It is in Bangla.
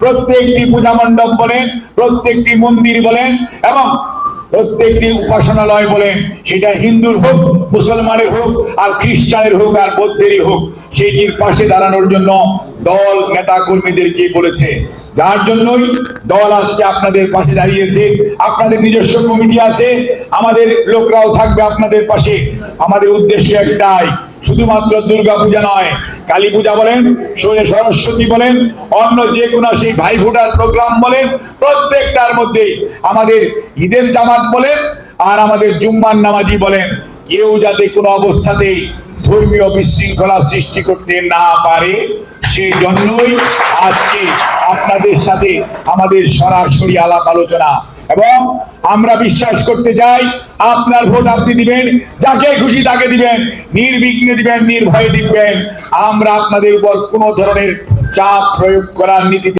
প্রত্যেকটি পূজা মণ্ডপ বলেন, প্রত্যেকটি মন্দির বলেন এবং প্রত্যেকটি উপাসনালয় বলেন, সেটা হিন্দুর হোক, মুসলমানের হোক, আর খ্রিস্টানের হোক, আর বৌদ্ধেরই হোক, সেটির পাশে দাঁড়ানোর জন্য দল নেতা কর্মীদেরকে বলেছে। যার জন্যই দল আজকে আপনাদের পাশে দাঁড়িয়েছে। আপনাদের নিজস্ব কমিটি আছে, আমাদের লোকরাও থাকবে আপনাদের পাশে। আমাদের উদ্দেশ্য একটাই, শুধুমাত্র দুর্গা পূজা নয়, কালী পূজা বলেন, সরস্বতী বলেন, অন্য যে কোনো সেই ভাইফোঁটার প্রোগ্রাম বলেন, প্রত্যেকটার মধ্যে আমাদের ঈদের জামাত বলেন আর আমাদের জুম্মার নামাজি বলেন, কেউ যাতে কোনো অবস্থাতেই ধর্মীয় বিশৃঙ্খলা সৃষ্টি করতে না পারে, সেই জন্যই আজকে আপনাদের সাথে আমাদের সরাসরি আলাপ আলোচনা। এবং আমরা বিশ্বাস করতে চাই, আপনার ভোট আপনি দিবেন, যাকে খুশি তাকে দিবেন, নির্বিঘ্নে দিবেন, নির্ভয়ে দিবেন। আমরা আপনাদের উপর কোনো ধরনের চাপ প্রয়োগ করার নীতি